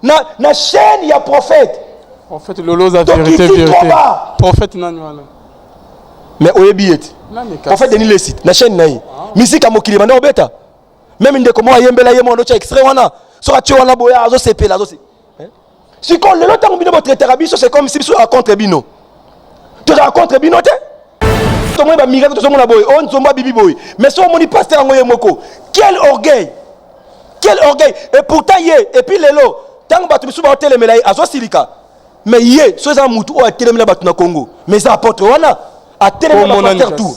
na chaîne il y a prophète. Prophète Lolo za vérité vérité. Prophète nani wana. Mais oyebi prophète Denis lessie na chaîne naï. Musique à mokili banda obeta. Même ndeko mo ayembela yemo ndo cha extrait wana. Soka tu wana boya azo sepela azo. Si quand le temps bino votre thérapie c'est comme si à contre bino. Tu racontes bino te? To mo ba miracle to so mo na boy. On zomba bibi boy. Mais so mo ni pasteur ngoye moko. Quel orgueil. Quel orgueil. Et pourtant yé et puis lelo tant ba tu biso ba telemela azo silika. Mais yé so za mutu o telemela ba na Congo. Mais ça apporte wana a telemela ba pasteur tout.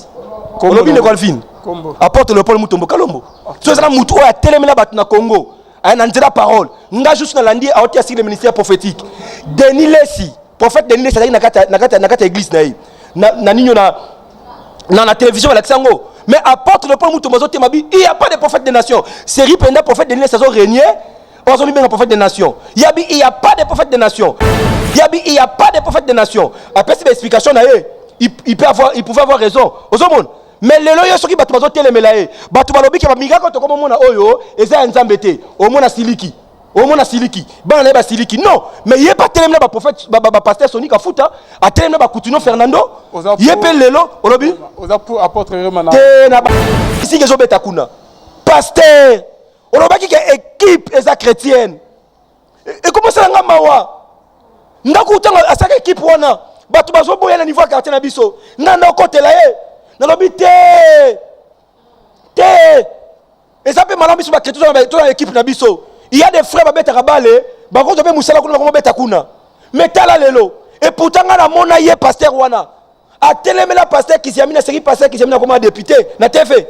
Kolobi ne Golfin. Apporte le Paul Mutombo Kalombo. So za mutu o telemela ba na Congo. A nzela parole. Nga juste na landi a oti le ministère prophétique. Denis lessie, prophète Denis lessie na kata église na yi. Na ninyo na la télévision à l'Axango. Mais apporte le Paul Mutombo Temabi, il n'y a pas de prophète des nations. Série pendant prophète Denis lessie régné. On a mis un prophète des nations. Il n'y a pas de prophète des nations. Il n'y a pas de prophète des nations. Après cette explication, il pouvait avoir raison. Mais les loyaux sont qui battent les télémélaïs. Battu balobi qui va migrer quand on a oyo et ça en zambété. Au moins à siliki. Au moins à siliki. Ban les siliki. Non. Mais il n'y a pas tellement de prophète, pasteur Sonic à fouta. À tellement de Coutinho Fernando. Il y a pas l'élo. Au lobby. Aux apôtres Remana. Ici que j'obéis takuna. Pasteur. On a qui est équipe et sa chrétienne. Et comment ça n'a mawa? N'a qu'autant à sa équipe wana. Battu bazo boya na niveau quartier na biso. N'a côté là. Dans l'obité, et ça peut mal embêter sur toute l'équipe Nabiso. Il y a des frères qui ont balé, bakon to be musala kuna ko beta kuna. Mais tala lelo. Et pourtant na mona ye pasteur wana. A telemela pasteur qui s'est mis na série pasteur qui s'est mis comme député na TV.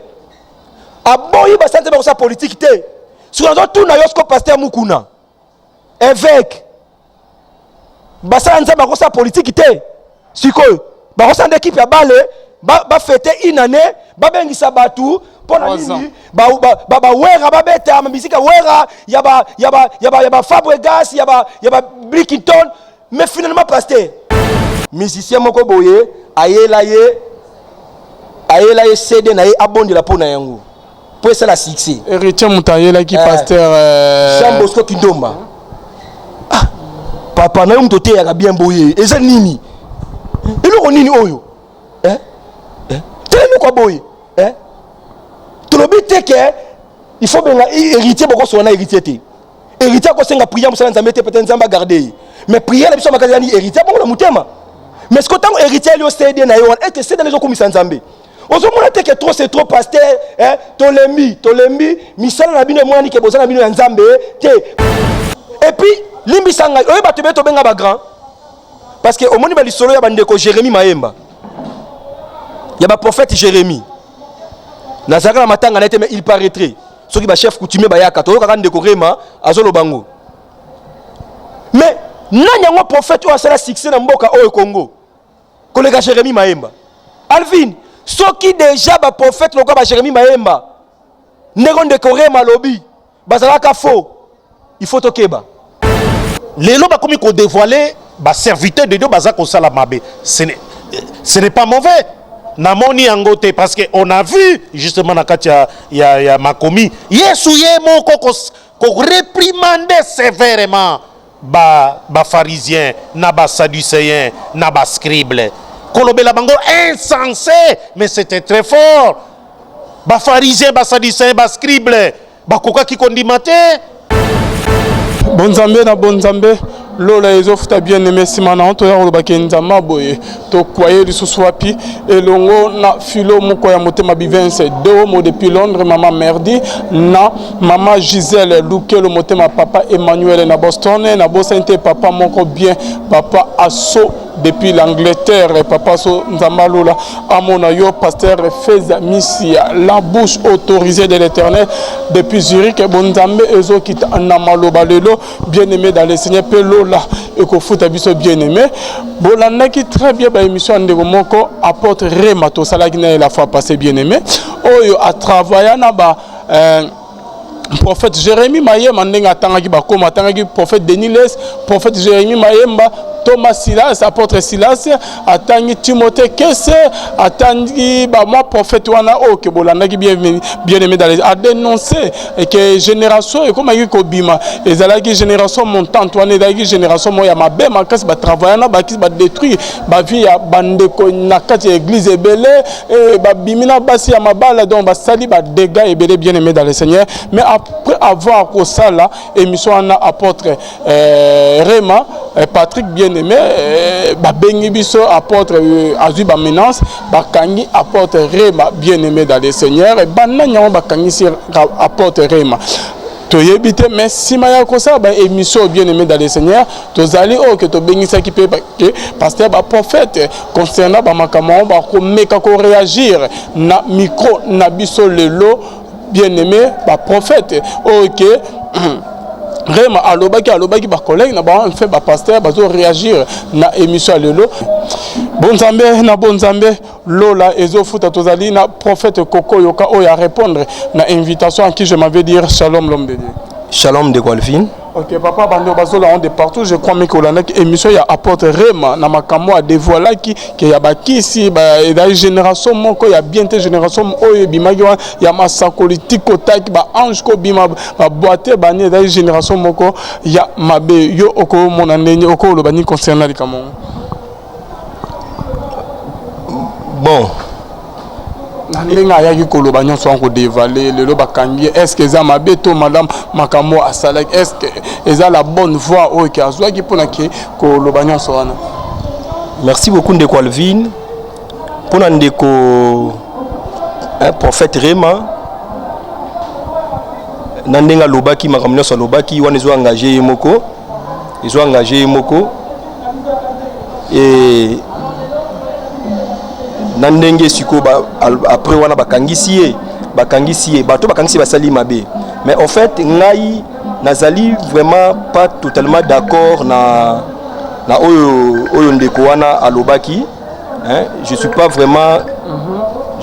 A boyi ba santé ba sa politique té. Sur tout na yosko pasteur Mukuna. Évêque. Ba santé ba sa politique té. Sikoy. Ba sa équipe ya balé. Ba fêter une année, ba bengisa batu pona nini ba wera ba beta musique wera ya ba Fabregas ya ba Brickington mais finalement pasteur musicien moko boye ayela ye CD na ye abonde la pona yango pour ça la succès Heritier mutayela qui pasteur Jean Bosco Kindomba ah papa na yo mtote ya bien boye eza nini elo nini oyo quoi boy hein tout le but est que il faut bien héritier beaucoup sur na héritier héritier ko senga prier musala nzambe te peut-être nzamba garder mais prier la biso makazani héritier bon la mutema mais ce que tant héritier lui cédé na yo et que c'est dans les okomisa nzambe ozomona te que trop c'est trop pasteur hein tolemi misala na bino mwani ke bozana bino nzambe te et puis limbisanga oyo bato beto benga ba grand parce que au moni ba lisolo ya bandeko Jérémie Maemba. Il y a un prophète Jérémie. Nazara matanga na été mais il paraîtrait. Ce qui va chef coutumier ba yaka to ka ndécorer ma azolo bango. Mais nanya ngo prophète o asala succès na mboka o Congo. Collègue Jérémie Maemba. Alvin, ce qui déjà ba prophète lokwa ba Jérémie Maemba. Ndeko ndécorer ma lobby. Bazala ka faux. Il faut tokeba. Les lois comme qu'on dévoiler ba serviteur de Dieu baza ko sala mabe. Ce n'est pas mauvais. Namoni angote parce que on a vu justement na katia ya makomi yesu ye moko ko réprimander sévèrement ba pharisien na ba sadducéen na ba scribe kolobela bango insensé mais c'était très fort ba pharisien ba sadducéen ba scribe ba koka ki kondimate bonzambe na bonzambe lola ezofuta bien aimé simana on to ya lo bakenza maboye to kwaye lisusu wapi elongo na filo moko ya motema bivense do mo depuis Londres maman Merdi na maman Gisèle Lukelo motema papa Emmanuel na Boston na Bosente papa moko bien papa Asso depuis l'Angleterre papa so nzamalola amona yo pasteur Feza Misia la bouche autorisée de l'Éternel depuis Zurich bonzambe ezokita na maloba lelo bien aimé dans le Seigneur pelo là et qu'on fout à biso bien aimé bolanda qui très bien ba émission ndeko moko apporte remato salagina la fois passé bien aimé oyo a travaillé na ba prophète Jérémie Mayemba ndenga tangaki ba koma tangaki prophète Denis prophète Jérémie Mayemba Thomas Silas, apôtre Silas, atangi Timothée Kesse, atangi moi prophète wana o que bolandaki bien aimé dans les a dénoncé que génération et comme il kobima ezalaki génération montante wana ezalaki génération moya mabe makasi ba travailler na ba détruire ba vie ya bandeko na kati ya église ebele et ba bimina basi ya mabala donc ba sali ba dégâts ebele bien aimé dans le Seigneur. Mais après avoir ko sala émission na apôtre Rema Patrick bien aimé ba bengi biso apôtre azui ba menace ba kangi apôtre Rema bien aimé dans le Seigneur et banna nyama ba kangi sur apôtre Rema toyebite mais si maya ko ça ba émission bien aimé dans le Seigneur tozali o que to bengi ça qui peut pasteur ba prophète concernant ba makambo ba ko meka ko réagir na micro na biso lelo bien aimé ba prophète OK Rema alobaki ba collègue na ba fait ba pasteur ba zo réagir na émission lelo bonzambe lola ezofuta tozali na prophète Koko Yoka o ya répondre na invitation à qui je m'avais dire shalom l'homme de Dieu. Shalom de Golfin. OK papa bando bazola on de partout je crois que la émission ya apporte Rema na makambo a dévoiler qui ya bakisi ba da génération moko ya bien te génération oyo bimaki ya masakolitiko kotaki ba ange ko bima ba boîte ba ne da génération moko ya mabe yo oko mona ndenge oko lo bani concernant les kamon. Bon. Est-ce que ça m'a béto madame Makamo à Salek? Est-ce que ça la bonne voix au cas qui pour que soana? Merci beaucoup de Colvin pour n'andeko prophète Rema nandenga lobaki makamno so lobaki wana zo engagé moko et nandenge siko après wana bakangisi bato bakangisi basali mabe mais en fait ngai nazali vraiment pas totalement d'accord na oyo ndeko wana alobaki hein je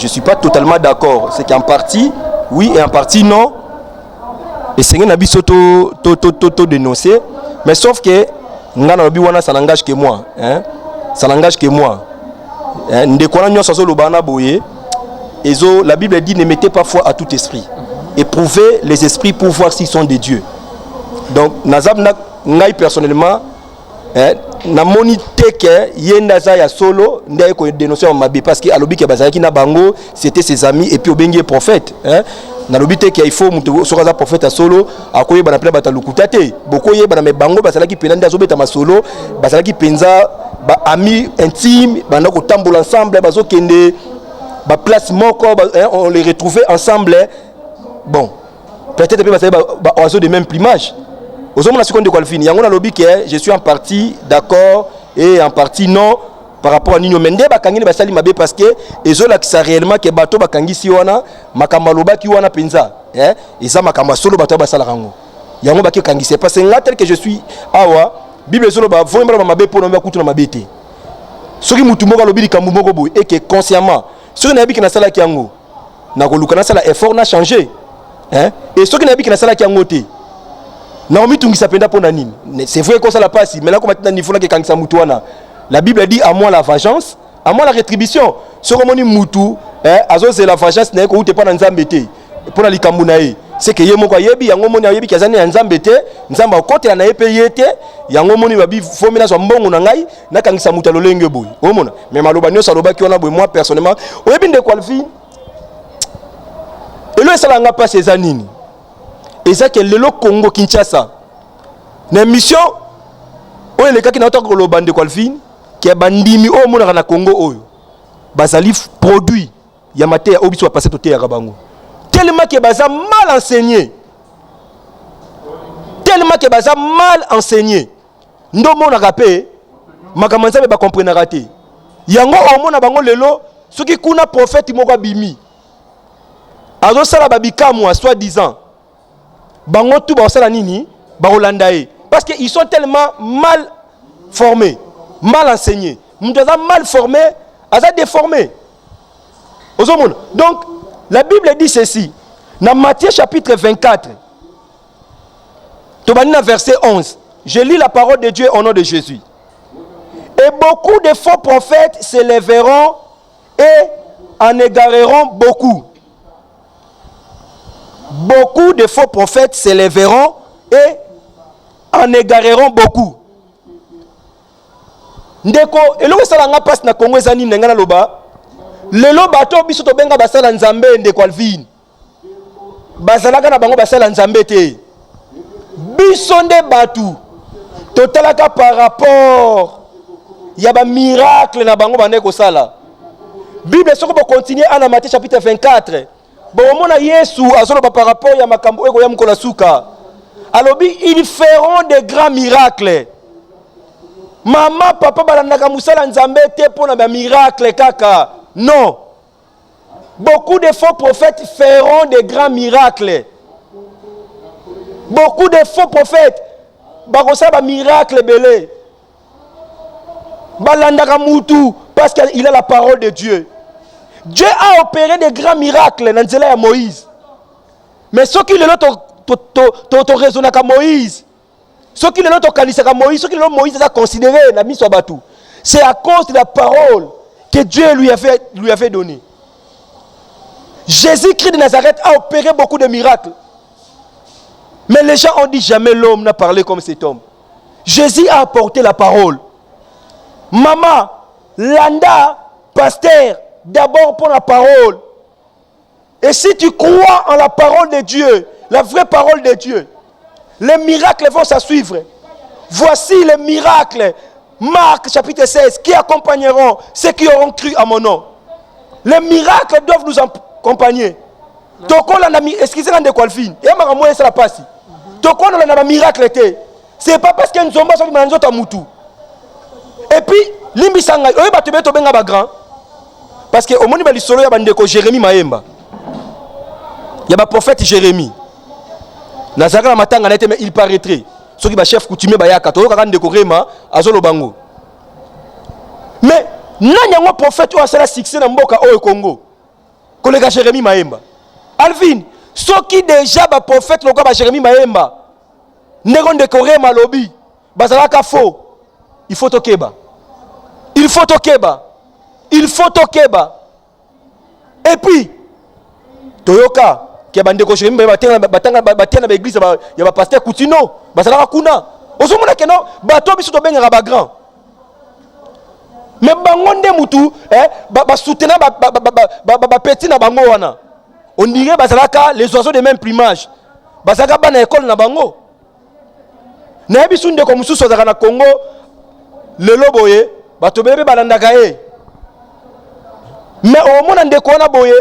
suis pas totalement d'accord, c'est qu'en partie oui et en partie non et c'est un abisso to dénoncer mais sauf que ngana lobi wana ça n'engage que moi hein ça n'engage que moi. La Bible dit ne mettez pas foi à tout esprit. Éprouvez les esprits pour voir s'ils sont des dieux. Donc, ngai personnellement, na moni teke yendaza ya solo ndai ko dénoncer mabe parce que alobi ke bazaki na bango c'était ses amis et puis obengi prophète hein na lobi teke il faut muto sokaza prophète à solo akoye bana pela batalukutate bokoye bana me bango bazalaki penanda azobeta masolo bazalaki penza ba amis intimes bana ko tambola ensemble bazo kende ba place moko on les retrouvait ensemble bon peut-être pe bazali ba oiseau de même plumage. Je suis en partie d'accord et en partie non par rapport à Nino Mende bakangi basali mabe parce que ezola qui ça réellement que bato bakangi si wana makamaloba ki wana penza et ça makamba solo bato basala rango yango baki kangi c'est parce que tel que je suis awa bible solo ba voyez mabe pour na kutu na mabete soki mutu moko lobi likambu moko boy et que consciemment soki na biki na sala ki yango na koluka na sala effort na changer et soki na biki na sala ki yango te c'est vrai qu'on ça la passe, mais là, comme il faut que la Bible dit à moi la vengeance, à moi la rétribution. Ce que je mutu, c'est la vengeance, n'est pas dans Zambété. Pour la Likambunae, c'est que Yemo Yebi, Yango Yebi, Kazani en Zambété, Nzamba côté en payé, Yango Moni Babi, Fomina Zambon Nangai, Nakangsa Mutalo Lengeboy. Mais Malobanio Saloba qui en a moi personnellement, au Yebin de Qualfi, et le Salanga pas ses anines. Et ça que le Congo Kinshasa na mission oyo le kaki na otako lo bande Qualfin qui a bandimi o mona na Congo oyo bazali produit ya mate ya obiso passer to te ya bango tellement que baza mal enseigné ndo mona rapé makamanza be ba comprendre raté yango o mona bango lelo soki kuna prophète moko bimi azo sala babika moi soi-disant bango tout basala nini barolandae parce que ils sont tellement mal formés, mal enseignés. Mutu mal formé, aza déformé. Donc la Bible dit ceci dans Matthieu chapitre 24 verset 11. Je lis la parole de Dieu au nom de Jésus. Et beaucoup de faux prophètes s'élèveront et en égareront beaucoup. Beaucoup de faux prophètes s'élèveront et en égareront beaucoup. Ndeko, eloko salanga passe na Congo ezani nengana loba. Lelo bato biso to benga basala nzambe ndeko Alvin. Bazalaka na bango basala nzambe te. Biso nde batu. Totalaka par rapport ya ba miracle na bango bande ko sala. Bible soko bo continuer à Matthieu chapitre 24. Bon mona Yesu azolo par rapport ya makambo eko ya mkola suka. Alobi ils feront de grands miracles. Maman papa balandaka musala nzambe te pona ba miracle kaka. Non. Beaucoup de faux prophètes feront de grands miracles. Beaucoup de faux prophètes bakosa ba miracle belé. Balandaka mutu parce qu'il a la parole de Dieu. Dieu a opéré des grands miracles dans nzela ya Moïse. Mais ce qui est là to raisonner comme Moïse. Ce qui est là to kanisa comme Moïse, ce qui est là Moïse a considéré la mise sur bateau. C'est à cause de la parole que Dieu lui avait donnée. Jésus-Christ de Nazareth a opéré beaucoup de miracles. Mais les gens ont dit jamais l'homme n'a parlé comme cet homme. Jésus a apporté la parole. Maman, Landa, pasteur, d'abord pour la parole. Et si tu crois en la parole de Dieu, la vraie parole de Dieu, les miracles vont se suivre. Voici les miracles, Marc chapitre 16, qui accompagneront ceux qui auront cru à mon nom. Les miracles doivent nous accompagner. Excusez-moi de quoi le film. Et ma moyen c'est la passe. Toko on a un miracle. C'est pas parce que nous sommes pas mutu. Et puis limbisanga, oye ba tebe to benga ba grand. Parce que au moni ba lisolo ya bandeko Jérémie Maemba. Il y a ba prophète Jérémie. Nazaka matanga na été mais il paraîtrait. Ceux qui ba chef coutumier ba ya kato ka ndeko Rema azolo bango. Mais nanya ngo prophète o asala succès na mboka o Congo. Collègue Jérémie Maemba. Alvin, ceux qui déjà ba prophète lokwa ba Jérémie Maemba. Ndeko ndeko Rema lobi. Bazalaka faux. Il faut tokeba. Il faut tokeba. Il faut tokeba. Et puis Toyoka qui a bandé ko Jérémie batanga ba église ya ba pasteur Koutino, bazalaka kuna. Ozomona ke non, bato biso to benga ba grand. Mais bangonde mutu ba soutenir ba petit na bango wana. On dirait bazalaka les oiseaux de même plumage. Bazalaka ba na école na bango. Na biso ndeko mususu ozaka na Congo le loboye bato bebe balandaka e. Mais au moment ndeko na boye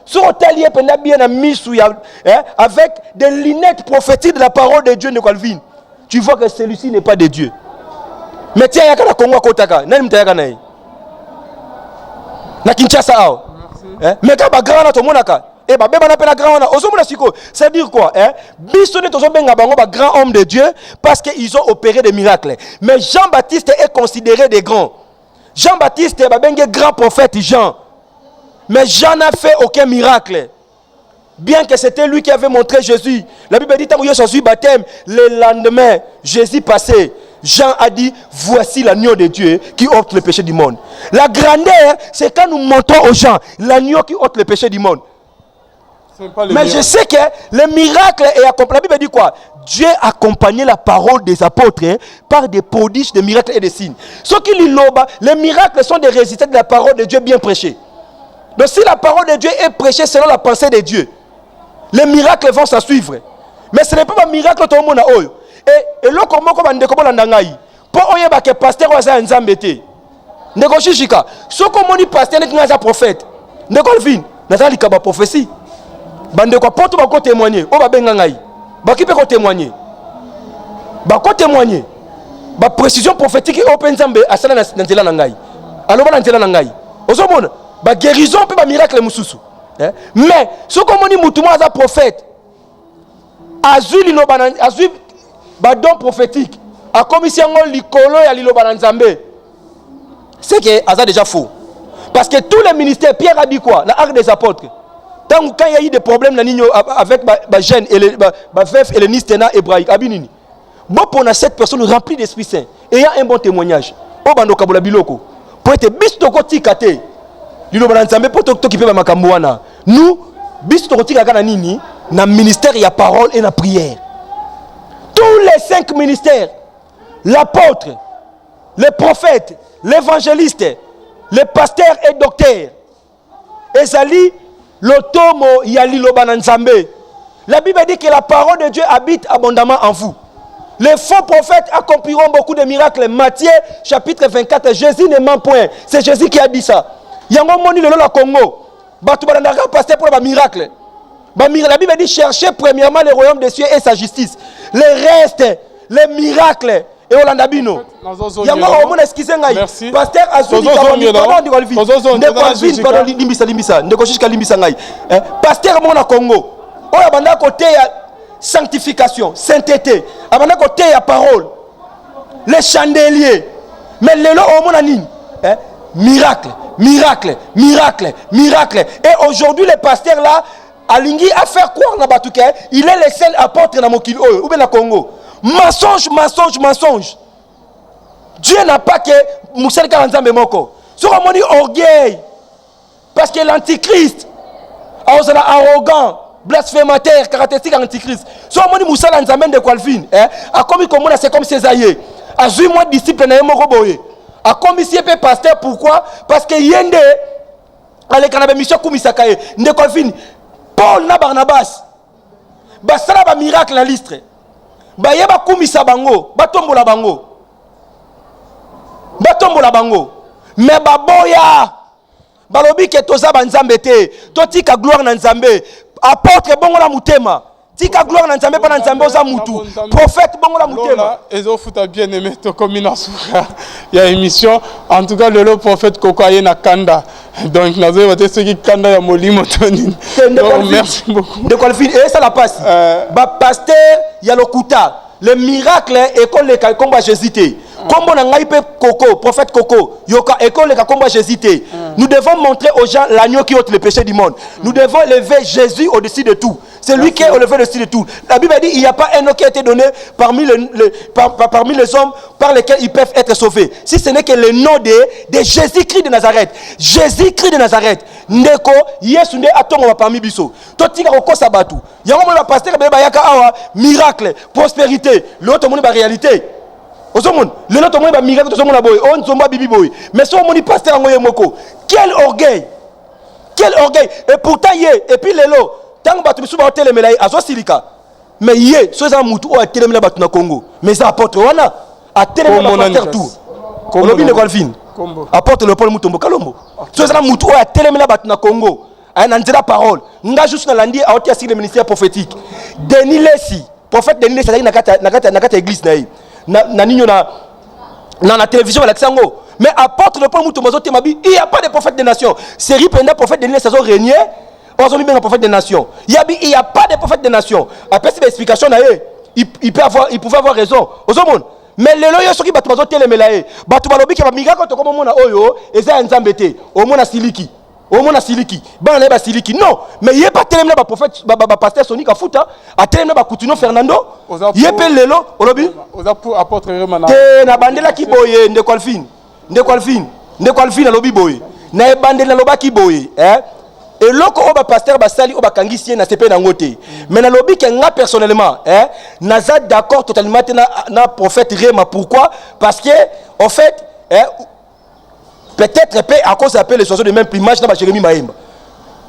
sur hôtelier pendant bien na misu avec des lunettes prophétiques de la parole de Dieu ndeko Alvin. Tu vois que celui-ci n'est pas de Dieu. Mais tiens yaka na Congo kotaka nani mtayaka na ye. Na Kinshasa ao. Mais ka ba grand na to monaka et ba beba na pena grand na ozomona siko. Ça veut dire quoi biso ne tozo benga bango ba grand homme de Dieu parce qu'ils ont opéré des miracles. Mais Jean-Baptiste est considéré des grands. Jean-Baptiste ba benga grand prophète Jean. Mais Jean n'a fait aucun miracle. Bien que c'était lui qui avait montré Jésus. La Bible dit, quand Jésus baptême, le lendemain, Jésus passait. Jean a dit, voici l'agneau de Dieu qui ôte le péché du monde. La grandeur, c'est quand nous montrons aux gens l'agneau qui ôte le péché du monde. Mais je sais que le miracle est accompli. La Bible dit quoi? Dieu accompagnait la parole des apôtres par des prodiges, des miracles et des signes. Ce qui les miracles sont des résultats de la parole de Dieu bien prêchée. Donc si la parole de Dieu est prêchée selon la pensée de Dieu, les miracles vont s'en suivre. Mais ce n'est pas un miracle tout le monde a. Et là, comment on dit que l'andangaï pour oye ba que pasteur oza nzambete. Ndeko shishika. Ce qu'on dit pasteur n'est pas un prophète. Ndeko Alvin, nazali ka ba prophétie. Bande ko porte ba ko témoigner. O ba bengangaï. Ba ki pe ko témoigner. Ba ko témoigner. Ba précision prophétique et open nzambe asala na nzela na ngai. Aloba na nzela na ngai. Ozomona ba guérison pe ba miracle mususu. Mais ce qu'on dit mutumo aza prophète. Azuli no banan azui ba don prophétique. A commission likolo ya liloba na nzambe. C'est que aza déjà faux. Parce que tous les ministères, Pierre a dit quoi? La arc des apôtres. Quand il y a eu des problèmes avec les jeunes et les veufs et les nisténas hébraïques, abinini. Bon pour cette personne remplie d'Esprit Saint, ayant un bon témoignage. bando kabola biloko pour être bis toko tikate lilo bana nzambe pour to kipe ba makambo wana nous bis toko tikaka na nini na ministère ya parole et na prière tous les 5 ministères l'apôtre les prophètes l'évangéliste les pasteurs et docteurs ezali l'otomo ya liloba na nzambe. La Bible dit que la parole de Dieu habite abondamment en vous. Les faux prophètes accompliront beaucoup de miracles. Matthieu chapitre 24, Jésus ne ment point. C'est Jésus qui a dit ça. Yango moni le la Congo. Batu banandaka passer pour les miracles. La Bible dit cherchez premièrement le royaume des cieux et sa justice. Les restes, les miracles et Olandabino. Yango omona excusez ngai. Pasteur Azuli Kabami pardon limbisa ngai. Pasteur mona Congo. Oya banda côté ya sanctification, sainteté, abanda côté ya parole. Les chandeliers. Mais lelo omona nini? Miracle, miracle, miracle, miracle. Et aujourd'hui les pasteurs là alingi a faire croire na batuke, il est le seul apôtre na mokili ou bien na Congo. Mensonge, mensonge, mensonge. Dieu n'a pas que Moussel Karanzambe moko. Sur moni orgueil. Parce que l'antichrist a arrogant, blasphémateur, caractéristique antichrist. Sur moni Moussel Nzambe de Kwalvin, a commis comme c'est comme Césaïe. A joué moi disciple na moko boye. A commis si peu pasteur pourquoi? Parce que yende ale kanabe mission kumisakaye de Kwalvin. Paul na Barnabas. Ba sala ba miracle na listre. Ba yeba kumisa bango, batombola bango. Batombola bango. Mais baboya. Balobi ke toza banzambe te. To tika gloire na nzambe. Apôtre bongo la mutema. Tika gloire na nzambe pa na nzambe oza mutu. Prophète bongo la mutema. Ezo futa bien aimé to komina souka. Ya émission en tout cas le prophète Kokoye na kanda. Donc nazo voter ceux qui kanda ya molimo toni. Merci beaucoup. De qualifier et ça la passe. Ba pasteur ya lokuta. Le miracle école le combat Jésus té. Comme on a Coco, prophète Coco, Yoka école le combat Jésus té. Nous devons montrer aux gens l'agneau qui ôte le péché du monde. Nous devons lever Jésus au-dessus de tout. C'est lui qui est élevé au-dessus de tout. La Bible dit il n'y a pas un nom qui a été donné parmi les hommes par lesquels ils peuvent être sauvés. Si ce n'est que le nom de Jésus-Christ de Nazareth. Jésus-Christ de Nazareth. Ndeko Yesu nde atongo parmi biso. Totika ko sabatu. Yango mo pasteur be bayaka awa miracle, prospérité, l'autre monde ba réalité. Ozomon, l'autre monde ba miracle to somona boy, on zomba bibi boy. Mais so moni pasteur ngoye moko. Quel orgueil. Quel orgueil. Et pourtant yé et puis lelo tant batu biso ba hotel melai azo silika. Mais yé so za mutu o atelemela batu na Congo. Mais ça apôtre wana atelemela pasteur tout. Olobi ne Golfin. Apporte le Paul Mutombo Kalombo. So za mutu o atelemela batu na Congo. Aya nzela parole. Nga juste na landi a oti asi le ministère prophétique. Denis lessie, prophète Denis lessie na kata église na yi. Na ninyo na télévision à l'Axango. Mais apporte le Paul Mutombo zote mabi, il y a pas de prophète des nations. Série pendant prophète Denis lessie zo régner. On bien un prophète des nations. Il n'y a pas de prophète des nations. Après cette explication, il pouvait avoir raison. Mais les loyaux sont qui battent les télémélaïs. Battu balobi qui va miracle comme on a oyo et ça un zambété. Au moins siliki. Au moins siliki. Ban les siliki. Non. Mais il n'y a pas tellement de prophète, pasteur Sonic à fouta. A tellement de Coutinho Fernando. Il y a pas les lots. Olobi. Aux apôtres Remana. Te na bandela ki boye nde Kwalfin. Nde Kwalfin alobi boye. Na bandela loba ki boye. Et loko oba pasteur basali oba kangisien na sepe na ngote. Mais na lobi ke nga personnellement, naza d'accord totalement na prophète Rema. Pourquoi? Parce que en fait, peut-être à cause appelle les oiseaux de même plumage na ba Jérémie Maemba.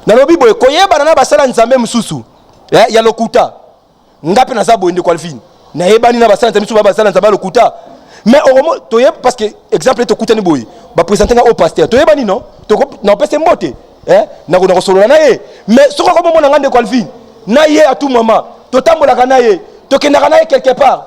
Na lobi boye koyeba na basala nzambe mususu. Ya lokuta. Ngape na za boye nde Kwalfin. Na yebani na basala nzambe suba basala nzambe lokuta. Mais au moment toyeb parce que exemple to kutani boye. Ba présenter nga au pasteur. Toyebani non? To na pese mbote. Na ko solola na ye mais soko ko mona ngande Kwalvin na ye à tout moment to tambola kana ye to kenaka na ye quelque part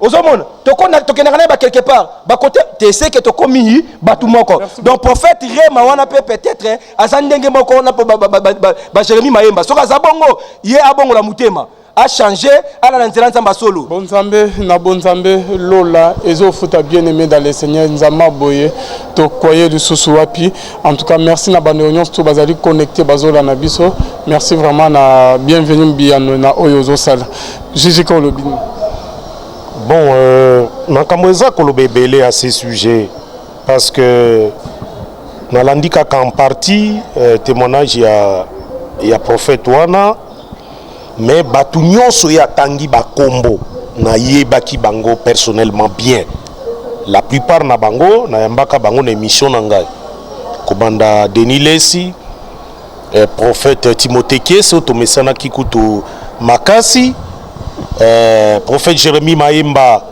ozomona to kenaka na ye ba quelque part ba côté te sais que to komi ba tout moko donc prophète Rema wana peut-être azandenge moko na ba Jérémie Maemba soko azabongo ye abongo la mutema a changé à la nzamba solo. Bon Nzambe Lola ezo futa bien aimé dans le Seigneur Nzama boye to koye du Susuwapi. En tout cas merci na banonion tout bazali connecté bazola na biso. Merci vraiment na bienvenue biano na oyozo sala. Gigi Kolobini. Bon makambo eza kolobebele à ces sujets. parce que nalandi kaka en partie témoignage ya prophète wana, mais batu nyonso ya tangi bakombo na yebaki bango personnellement bien. La plupart na bango na yambaka bango na émission na ngai. Kobanda Denis lessie, prophète Timothée Kieso to mesana kikutu makasi, prophète Jérémie Maemba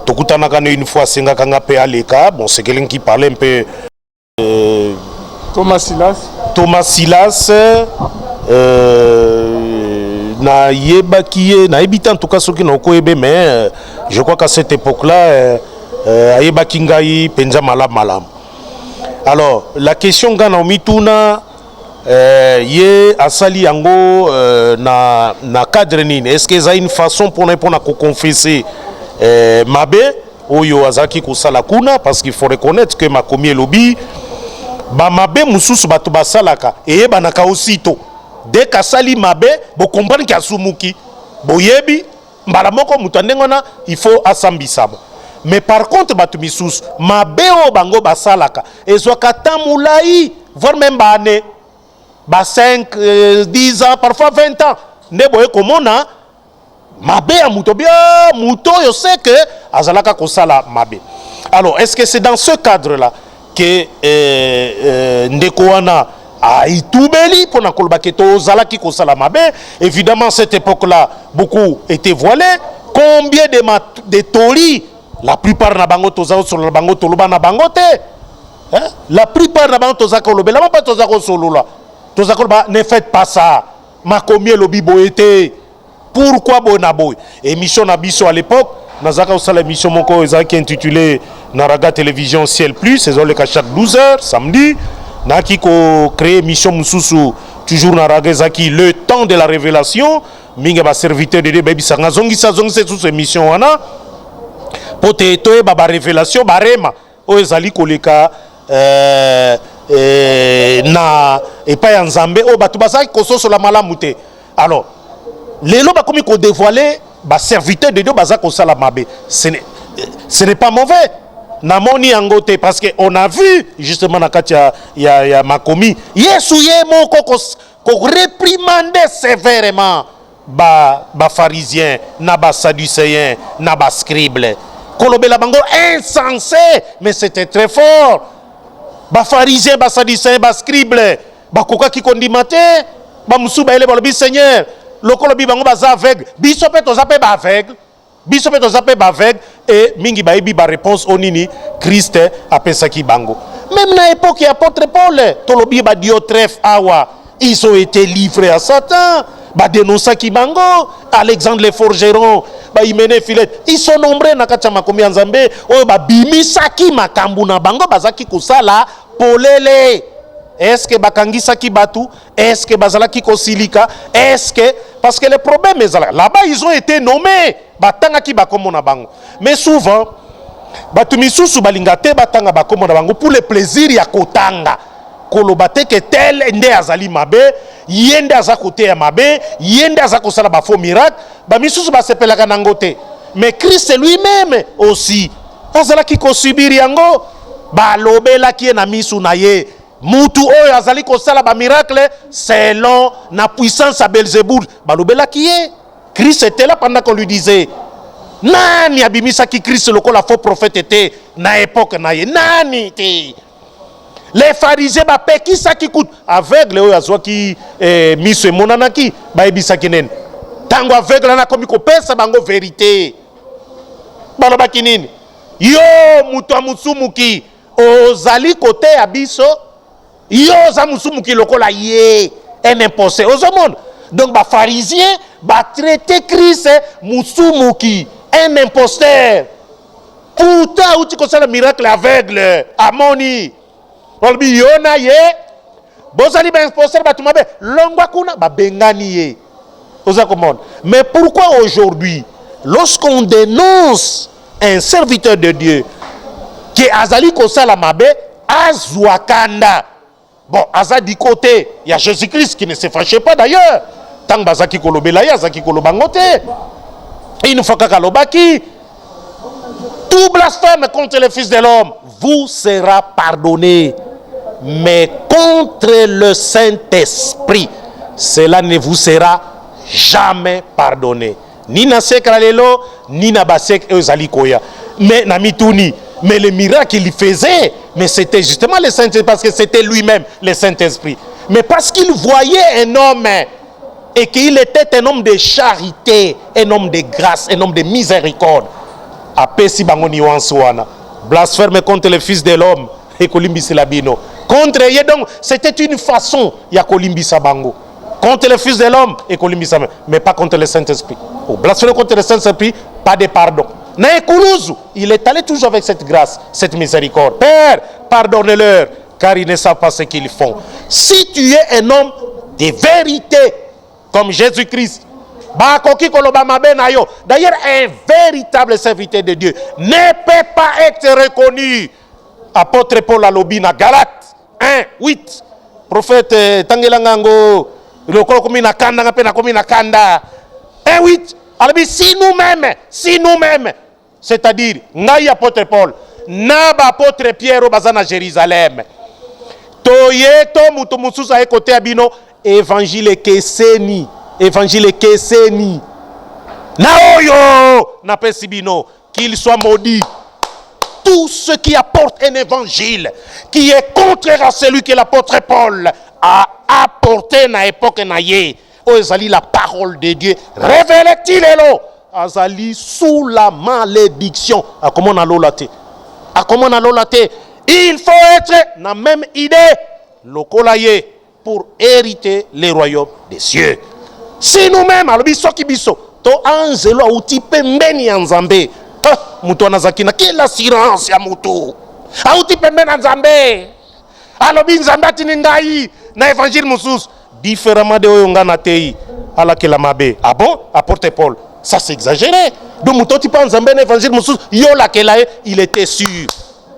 tokutanaka une fois senga kanga pe aleka. Bon, c'est quelqu'un qui parlait un peu Thomas Silas na yebaki na ebita en tout cas soki na koyebe, mais je crois qu'à cette époque-là ayebaki ngai penza malam. Alors la question gana omituna ye asali yango na cadre nini, est-ce que ça une façon pour na confesser mabe oyo azaki kosala kuna, parce qu'il faut reconnaître que makomi elobi ba mabe mususu bato basalaka eyebanaka aussitôt dès kasali mabe bo comprendre ki asumuki boyebi mbala moko mutu ndengona il faut asambisama. Mais par contre bato misusu mabe o bango basalaka ezwaka tamulai voire même ba année ba 5 10 ans parfois 20 ans ne boye komona mabe ya muto bien muto yo sait que azalaka kosala mabe. Alors est-ce que c'est dans ce cadre là que ndeko wana a itubeli pour na kolbake to zalaki kosala mabe? Évidemment cette époque là beaucoup étaient voilés. Combien de tori la plupart na bango toza sur la bango toloba na bangote, la plupart na bango toza kolobela pas toza ko solola toza kolba. Ne faites pas ça, makomi lobi boete. Pourquoi bonaboy émission na biso à l'époque nazaka osala émission moko ezaki intitulé Naraga télévision Ciel Plus, c'est le cas chaque 12 heures samedi naki ko créer émission mususu toujours Naraga ezaki le temps de la révélation minga ba serviteur de baby sanga zongi sous émission wana pote to ba révélation barema o ezali koleka na epa ya nzambe o batu basaki kososo la malamute. Alors les lois comme qu'on dévoilé ba serviteur de Dieu baza ko sala mabe, ce n'est pas mauvais namoni angote, parce que on a vu justement na katia ya makomi yesu ye moko ko réprimander sévèrement ba pharisien na ba sadducéen na ba scribe kolobela bango insensé, mais c'était très fort. Ba pharisien ba sadducéen ba scribe ba koka ki kondimate ba musuba ele balobi Seigneur lokolo bi bango baza aveugle biso pe toza pe ba aveugle biso pe toza pe ba aveugle et mingi ba ebi ba réponse onini Christ apesaki bango. Même na époque ya apôtre Paul tolobi ba Diotrephe awa ils ont été livrés à Satan ba dénoncaki bango. Alexandre le forgeron ba imene filet ils sont nombreux na katia makomi ya Nzambe oyo ba bimisaki makambu na bango bazaki kosala polele. Est-ce que bakangisaki batu? Est-ce que bazalaki kosilika? Est-ce que parce que le problème est là-bas ils ont été nommés batangaki bakomo na bango, mais souvent batu misusu balingate batanga bakomo na bango pour le plaisir ya kotanga kolobate que tel nde azali mabe yende aza kote ya mabe yende aza kosala ba faux miracle ba misusu basepelaka nango te. Mais Christ lui-même aussi azalaki kosubir yango balobelaki na misu na ye mutu oyo azali kosala ba miracle selon na puissance à Belzéboul balobelaki ye. Christ était là pendant qu'on lui disait nani abimisaki Christ lokola faux prophète était na époque na ye nani te. Les pharisiens ba pekisaki kut aveugle oyo azwaki miso emonanaki ba ebisaki nene tango aveugle na komi kopesa bango vérité balobaki nini yo mutu amusumuki ozali kote ya biso yo za musumuki lokola ye un imposé ozomona. Donc ba pharisien ba traité Christ musumuki un imposteur. Pourtant uti kosala miracle aveugle amoni olbi yona ye bozali ba imposteur batumabe longwa kuna ba bengani ye ozakomona. Mais pourquoi aujourd'hui lorsqu'on dénonce un serviteur de Dieu qui azali kosala mabe azwakanda? Bon, aza du côté, il y a Jésus-Christ qui ne se fâchait pas d'ailleurs. Tant que bazaki kolobela ya zaki kolobangote. Une fois que kalobaki tout blasphème contre le Fils de l'homme vous sera pardonné. Mais contre le Saint-Esprit, cela ne vous sera jamais pardonné. Ni na sekra lelo, ni na basek ezalikoya. Mais na mituni, mais le miracle qu'il faisait, mais c'était justement le Saint-Esprit, parce que c'était lui-même le Saint-Esprit. Mais parce qu'il voyait un homme et qu'il était un homme de charité, un homme de grâce, un homme de miséricorde. Apesi bango nuance wana. Blasphème contre le Fils de l'homme et kolimbisi labino. Contre ye donc, c'était une façon ya kolimbisa bango. Contre le Fils de l'homme et kolimbisa, mais pas contre le Saint-Esprit. Pour blasphémer contre le Saint-Esprit, pas de pardon. Il est allé toujours avec cette grâce, cette miséricorde. Père, pardonne-leur, car ils ne savent pas ce qu'ils font. Si tu es un homme de vérité, comme Jésus-Christ, d'ailleurs, un véritable serviteur de Dieu ne peut pas être reconnu. Apôtre Paul Alobina, Galate 1, 8. Prophète Tangelangango, le Kolomina Kanda, Penakomina Kanda. 1, 8. Alors, si nous-mêmes, c'est-à-dire, Naï apôtre Paul, Naba apôtre Pierre au Bazana Jérusalem, Toyeto Mutumususa et côté Abino, évangile Keseni, Naoyo, Napesibino, qu'il soit maudit. Tout ce qui apporte un évangile qui est contraire à celui que l'apôtre Paul a apporté à l'époque naïe. Ozali la parole de Dieu. Révèle-t-il elo? Azali sous la malédiction. A comment on a l'olate? Il faut être dans la même idée. Lokolaye pour hériter les royaumes des cieux. Si nous-mêmes, alors biso ki biso, to anzelo auti pembeni anzambe. Mutu anazakina quelle assurance ya mutu. Auti pembeni anzambe. Alors binzambe tiningai na évangile musus. Différemment de Oyongana Tei, à la Kelamabe. Ah bon? Apporte Paul. Ça c'est exagéré. Donc, Moutoti pas en Zambé, l'évangile Moussous, Yola Kelae, il était sûr.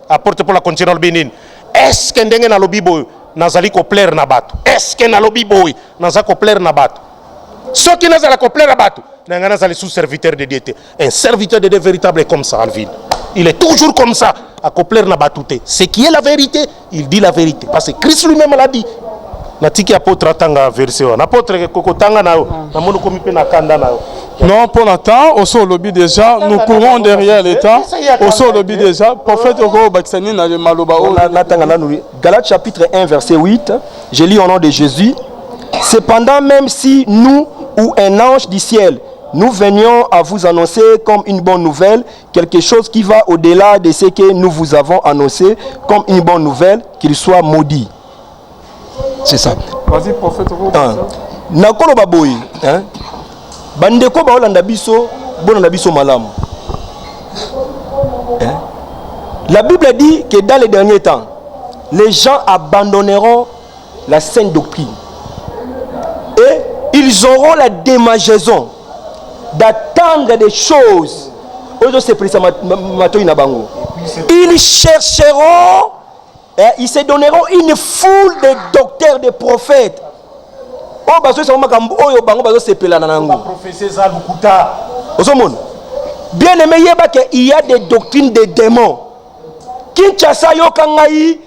Apporte Paul la continue le Bénin. Est-ce qu'un dengue na lobi boy, nazali ko plaire na batu? Est-ce qu'un lobi boy, nazali ko plaire na batu? Ceux qui nazali ko plaire na batu, nazali sous-serviteur de Dieu. Un serviteur de Dieu véritable est comme ça, Alvin. Il est toujours comme ça, à ko plaire na batu. Ce qui est la vérité, il dit la vérité. Parce que Christ lui-même l'a dit. Natiki apôtre tanga version apôtre kokotanga na na mono komi pe na kanda na non pour l'instant au sol lobby déjà nous courons derrière l'état au sol lobby déjà prophète oko baksani na le maloba o na tanga na nous Galates chapitre 1 verset 8 je lis au nom de Jésus cependant même si nous ou un ange du ciel nous venions à vous annoncer comme une bonne nouvelle quelque chose qui va au-delà de ce que nous vous avons annoncé comme une bonne nouvelle qu'il soit maudit. C'est ça. Vas-y, prophète. Nakolo baboy, hein? Bandeko ba olanda biso, bonanda biso malamu. Hein? La Bible dit que dans les derniers temps, les gens abandonneront la sainte doctrine. Et ils auront la démangeaison d'attendre des choses. Ils chercheront. Ils se donneront une foule de docteurs, de prophètes. Oh, parce que c'est makambo, oh, bango, parce que c'est pelananango. Bien aimé, il y a des doctrines de démons. Kinshasa yo kangai,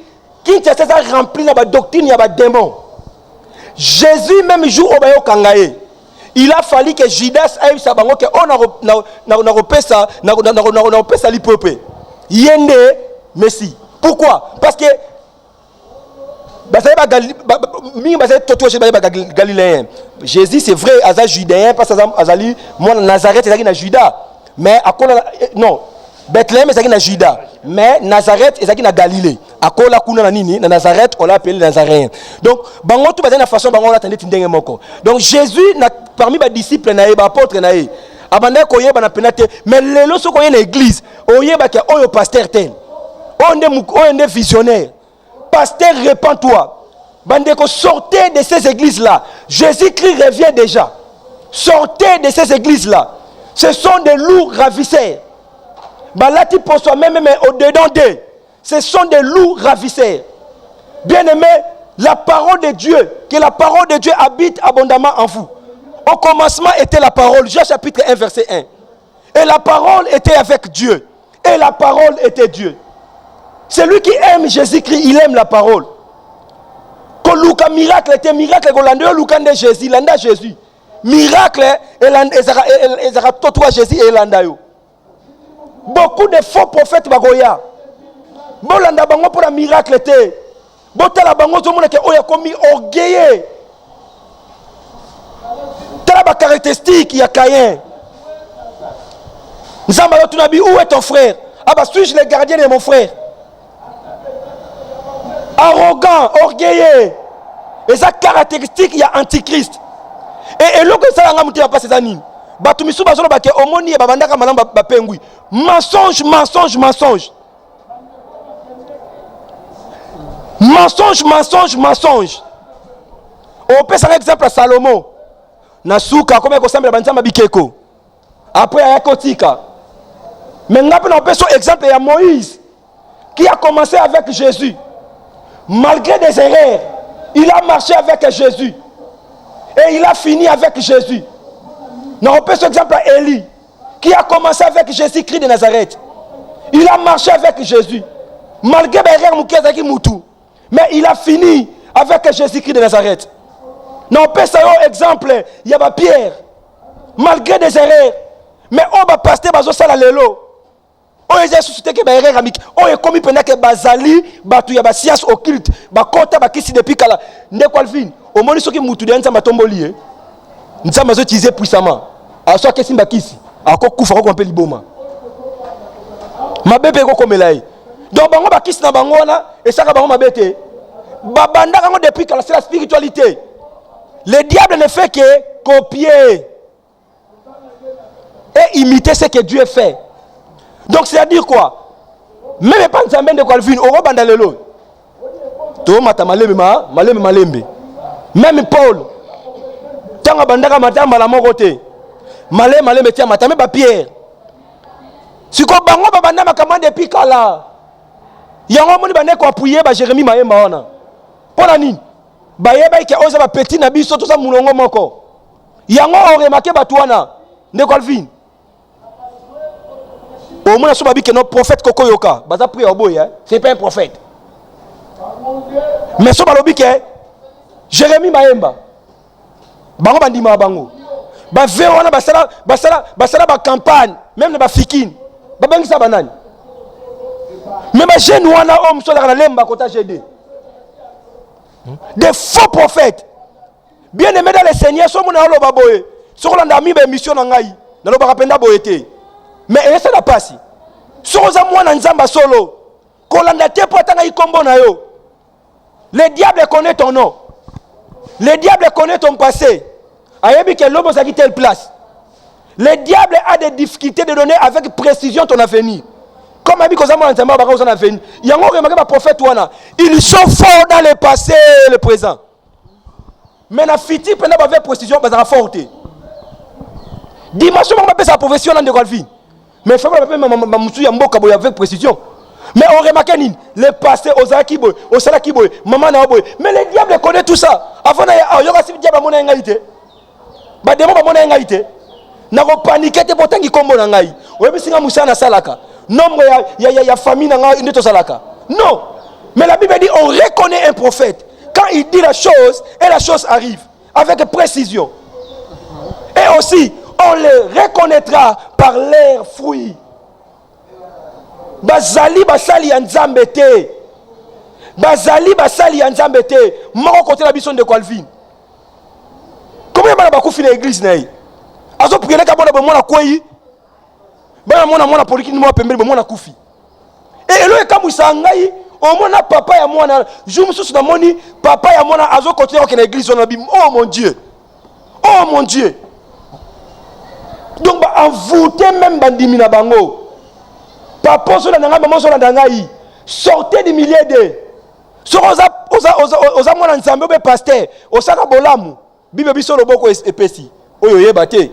Kinshasa rempli la doctrine ya ba démons. Jésus même jour au bayo kangai. Il a fallu que Judas aille sa bango que on a repesa l'ipopé. Yende Messi. Pourquoi? Parce que Jésus c'est vrai, Aza judéen, parce que Azali, moi Nazareth c'est na Juda, mais non, Bethléem c'est na Juda, mais Nazareth c'est na Galilée. Akola kuna na nini na Nazareth on l'appelle Nazaréen. Donc bango tout bazana façon bango l'attendait tindenge moko. Donc Jésus parmi les disciples na ba apôtre na ye, abanda koyeba na penate, mais lelo so koye na église, oyeba ke oyo pasteur tel. On est visionnaire. Pasteur, répands-toi. Bandeko, sortez de ces églises-là. Jésus-Christ revient déjà. Sortez de ces églises-là. Ce sont des loups ravisseurs. Balati pour soi-même, mais au-dedans d'eux. Ce sont des loups ravisseurs. Bien-aimés, la parole de Dieu, que la parole de Dieu habite abondamment en vous. Au commencement était la parole. Jean chapitre 1, verset 1. Et la parole était avec Dieu. Et la parole était Dieu. Celui qui aime Jésus-Christ, il aime la parole. Quand Luca miracle était miracle, quand l'andé Luca de Jésus, l'anda Jésus. Miracle, et toi Jésus et l'anda yo. Beaucoup de faux prophètes bagoya. Bon l'anda bango pour la miracle était. Bon la bango tout le monde qui oya commis orgueilleux. T'as la caractéristique, il y a CHAINE. Nzamba yo tunabi, où est ton frère? Ah bah suis-je le gardien de mon frère? Arrogant, orgueilleux. Et ça caractéristique, il y a antichrist. Et l'autre ça l'a monté à passer ça ni. Batumisu bazolo bake omoni e babandaka malamba bapengui. Mensonge, mensonge, mensonge. Mensonge, mensonge, mensonge. On peut un exemple à Salomon. Nasuka comme ko sambela banzamba bikeko. Après à Kotika. Mais on peut un exemple à Moïse qui a commencé avec Jésus. Malgré des erreurs, il a marché avec Jésus. Et il a fini avec Jésus. Non, on peut ce exemple à Élie, qui a commencé avec Jésus-Christ de Nazareth. Il a marché avec Jésus. Malgré les erreurs, mais il a fini avec Jésus-Christ de Nazareth. Non, on peut ça exemple, il y a Pierre. Malgré des erreurs, mais on va passer dans le lelo. On est suscité que les erreurs, on est commis pendant que Bazali, il y a des sciences occultes, des côtés, des qui depuis qu'elle a au moins ceux qui moutent de Mutombo lié, nous sommes utilisés puissamment. À soit que simba kisi, à quoi coup faut qu'on peut liboma. Ma bébé ko comme là. Donc bango ba kisi na bango na et ça ka bango ma bébé. Babanda bango depuis que c'est la spiritualité. Le diable ne fait que copier et imiter ce que Dieu fait. Donc c'est à dire quoi? Même pas une semaine de Calvin, au rebanda lelo. To mata malembe. Même Paul, tant bandaka matamba la mokote, malé metia matame ba Pierre. Si ko bango ba banda makamande depuis kala. Yango moni bande ko appuyer ba Jérémie mayemba wana. Pona nini? Ba yeba ke oza ba petit na biso to sa mulongo moko. Yango o remarqué ba tuana ne Calvin. Au moins so ba bi ke no prophète kokoyoka, baza prier oboy hein, c'est pas un prophète. Mais so ba lobi ke Jérémie Maemba bango bandima bango ba veona basala ba campagne même na ba fikine ba bangisa banani mais ba jeune wana homme so la lemba kota GD des faux prophètes bien aimé dans le Seigneur so mona lo baboye so kolanda mi ba mission na ngai na lo ba kapenda boyete mais esa la pasi so za mwana nzamba solo kolanda te po tanga ikombo na yo. Le diable connaît ton nom. Le diable connaît ton passé. Ayebi que l'homme a quitté telle place. Le diable a des difficultés de donner avec précision ton avenir. Comme Abi Kozama Antama Baka son avenir. Il y a un remarqué par prophète Wana. Ils sont forts dans le passé et le présent. Mais la fiti pendant avec précision bazara forte. Dimanche on va sa profession dans de Golfi. Mais il faut pas ma musu ya mboka boy avec précision. Mais on remarque le passé aux Akiboy, aux Salakiboy, maman Naboy. Mais le diable connaît tout ça. Avant, il y a un diable à mon égalité. Bah, des moments à mon égalité. N'a pas paniqué, t'es pourtant qui combo n'angaï. Ou bien si on a moussa na salaka. Non, il y a famille n'angaï, une de salaka. Non. Mais la Bible dit on reconnaît un prophète quand il dit la chose et la chose arrive avec précision. Et aussi, on les reconnaîtra par leurs fruits. Bazali basali ya nzambe te. Bazali basali ya nzambe te. Moko côté la bison de Calvin. Comment bana bakufi na église na yi? Azo prier ka bona mona koyi. Bana mona politique ni mo pembele mona kufi. Et elo e kamusa ngai o mona papa ya mona jumususu na moni papa ya mona azo continuer na église on bim. Oh mon Dieu. Oh mon Dieu. Donc ba envoûter même bandimi na bango. Papa sur la nanga maman sur la dangaï sortez du milieu de sur oza mwana nzambe be pasteur osaka bolamu bibe biso loboko epesi oyo yebate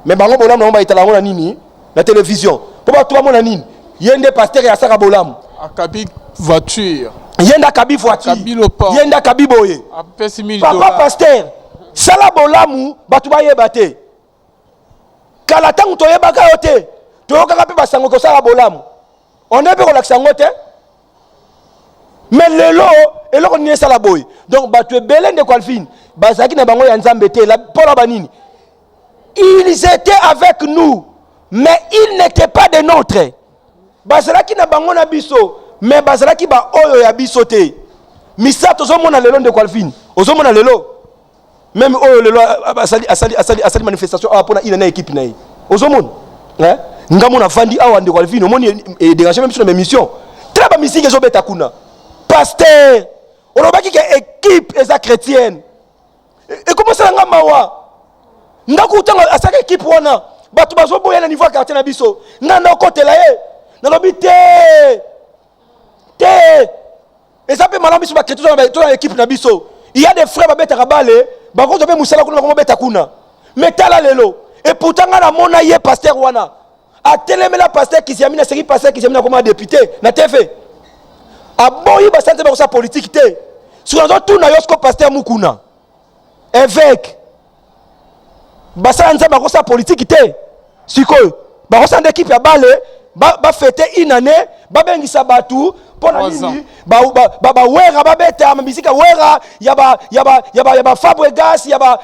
mais bango bolamu na ba itala ngona nini na télévision po ba tuwa mona nini yende pasteur ya saka bolamu akabi voiture yenda kabi voiture yenda kabi boye apesi $1000 papa pasteur sala bolamu batu ba yebate kala tangu to yebaka yote to kaka pe basango ko sala bolamu on est pour l'accent ngote mais lelo et là on est ça la boy donc bah tu es belin de Qualfine bah ça qui n'a pas moi yanzambete la pour la banini ils étaient avec nous mais ils n'étaient pas de nôtres bah ça qui n'a pas moi biso mais bah ça qui bah oyo ya biso te misa to zo mona lelo de Qualfine ozo mona lelo même oyo lelo asali manifestation a pour na ina équipe na ozo mona hein ngamona fandi awa de Qualfine omoni dégager même sur mes missions très ba musique ezo beta kuna pasteur on a dit que équipe est chrétienne et comment ça nga mawa ngakuta à sa équipe wana batu bazo boya na niveau quartier na biso na côté là na lobité et ça peut malambi sur ba chrétien dans équipe na biso il y a des frères ba beta kabale ba ko be musala kuna ko beta kuna mais tala lelo et pourtant na mona ye pasteur wana a telemela pasteur qui s'est mis na série pasteur qui s'est mis na comme député na TV aboyi basante ba sa politique te sur tout na yosko pasteur Mukuna évêque basante ba sa politique te sikoyo ba sa équipe ya bale ba fêter une année ba bengisa batu pona nini ba wera ba beta ma musique wera ya ba Fabregas ya ba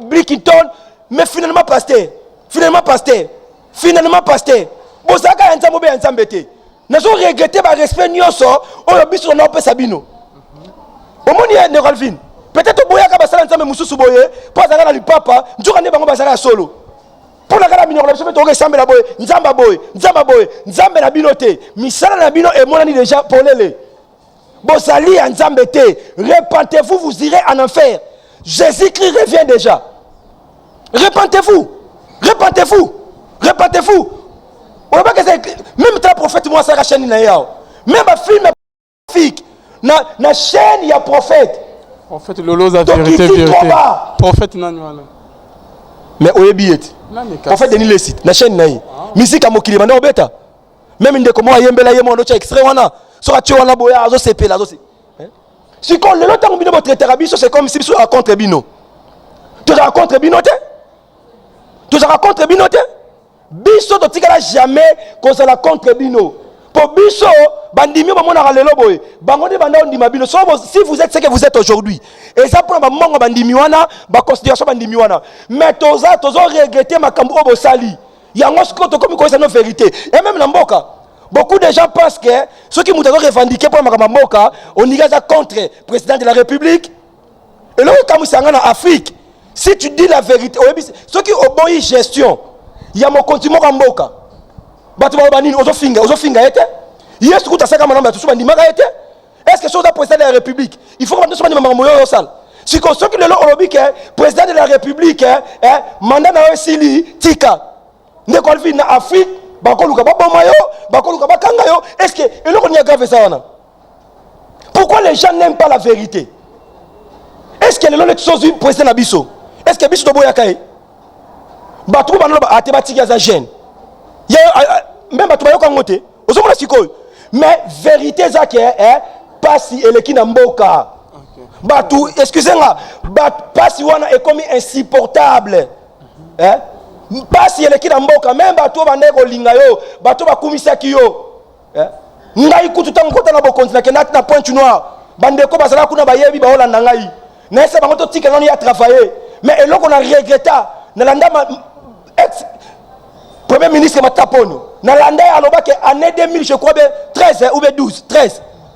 Brickington mais finalement pasteur bosaka nzambo be nzambete nazo regretter ba respect nyonso oyo biso na opesa bino omoni ne Rolvin peut-être boyaka basala nzambe mususu boye po azaka na lipapa njoka ne bango basala solo pour la gara bino la biso to ressemble la boye nzamba na bino te misala na bino emonani déjà polele bosali nzambe te repentez-vous vous irez en enfer Jésus-Christ revient déjà repentez-vous on va que même le prophète moi ça chaîne na yao même un film na chaîne il y a prophète lolo za vérité prophète nanywana mais oyebi prophète Denis lessie na chaîne na yi misika mokili banda obeta même ndeko mo ayembela yemo ndo cha extrait wana so ka wana boya azo sepela azo se si kon le lotang bino votre thérapie c'est comme si biso raconte bino tu racontes bino te biso to tikala jamais cause la contre bino pour biso bandimi ba mona lelo boy bango de banda ndima bino so si vous êtes ce que vous êtes aujourd'hui et ça pour ba mongo bandimi wana ba considération bandimi wana mais tozo regretter makambo obo sali yango siko to comme ça no vérité et même na mboka beaucoup de gens pensent que ceux qui m'ont revendiqué pour makambo mboka on y va contre président de la République et là comme ça en Afrique si tu dis la vérité ceux qui ont bonne gestion il y a mon continent en mboka batu ba banini ozo finga ete yes tout ça kama namba tout bandima ete est-ce que chose à président de la République il faut que nous soyons maman yo sal si que ceux qui le olobi que président de la République mandat na osili tika ne ko vivre na Afrique ba ko luka ba bomayo ba ko luka ba kangayo est-ce que eloko ni grave ça wana pourquoi les gens n'aiment pas la vérité est-ce que le chose du président na biso est-ce que biso do boya kai ba tout ba no ba ate ba tika za jeune même tu vas y mais vérité ça qui est pas si elle qui n'a mboka batou excusez-moi pas si wana est comme insupportable pas si elle qui n'a mboka même batou bande ko linga yo batou ba kumisa ki yo ngai kutu tango kota na bo continent ke na point noir bande ko basala kuna ba yebi ba olanda ngai na ese bango to tika non ya travailler mais eloko na regretta na landa Premier ministre Matapono, Nalanda alobaki année 2000 je crois 13 ou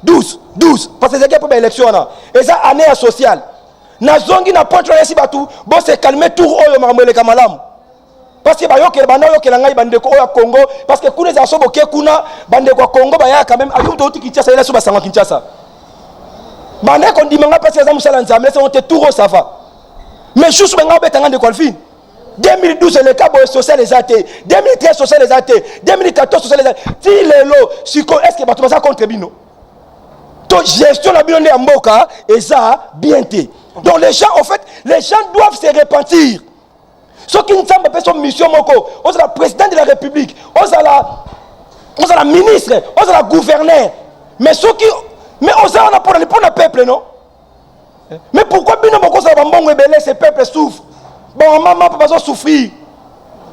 12 parce que c'est pour l'élection et ça année sociale. Na zongi na point là si batu bon se calmer tour oyo mamele kamalam. Parce que ba yoke bana yoke la ngai bande ko oyo Congo parce que kuna za sobo ke kuna bande ko Congo ba ya quand même ayo to Kinshasa ila so ba sanga Kinshasa. Bande ko ndimanga parce que za musala nzambe c'est on te tour ça va. Mais chouchou benga betanga de Qualfine. 2012 le cas social les athées 2013 social les athées 2014 social les athées ti lelo siko est-ce que bato baza contre bino to gestion la bino en mboka et ça bien té donc les gens en fait les gens doivent se repentir ceux qui ne savent pas son mission moko on la président de la République on la ministre on la gouverneur mais ceux qui mais on ça on a pour le peuple non mais pourquoi bino moko ça va mbongo ebele ce peuple souffre. Bon, maman, papa va souffrir.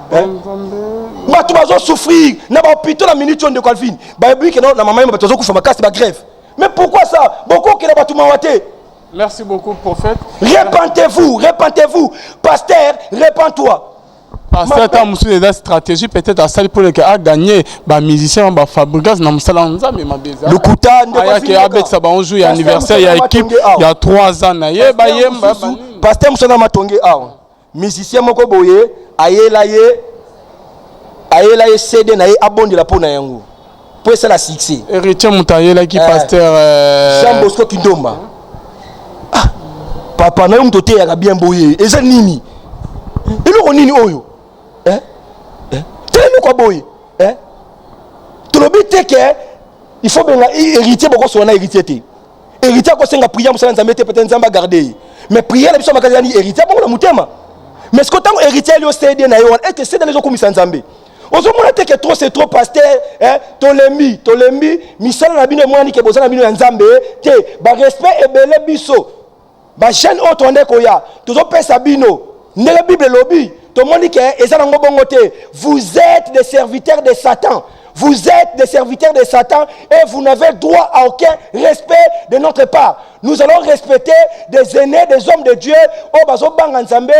Tu vas souffrir. Na ba hôpital la minute de Qualfine. Ba bi que non, la maman va te souffrir ma casse ba grève. Mais pourquoi ça? Beaucoup qui n'a pas tout mawate. Merci beaucoup, prophète. Repentez-vous, repentez-vous. Pasteur, repens-toi. Pasteur, tu as une stratégie peut-être à salle pour le cas gagner. Les musiciens, les fabricants, les musiciens, le Kouta, il y a un jour, il y a anniversaire, il y a équipe, il y a 3 ans. Pasteur Moussana Matongé, musicien Moko Boye, aye CD na abonne de la peau na yango. Pour ça la succès. Héritier Moutaye qui pasteur Jean Bosco Kindomba. Ah, papa na yum toté ya bien boye. Eza nini? Eloko nini oyo? Tellement quoi boye? Tout le but est que il faut bien héritier beaucoup sur un héritier té. Héritier ko senga prière musala nzambe té peut-être nzamba garder. Mais prière la biso makazani héritier bon na mutema. Mais ce que tant héritier lui cédé na yo et que c'est dans les okomisa nzambe. Ozomona te que trop c'est trop pasteur tolembi misala na bino mwani ke bozana bino ya nzambe te ba respect ebele biso ba jeune autre onde koya tozo pesa bino ndele bible lobi to moni ke ezana ngobongo te vous êtes des serviteurs de Satan. Vous êtes des serviteurs de Satan et vous n'avez droit à aucun respect de notre part. Nous allons respecter des aînés, des hommes de Dieu au bazo banga nzambe.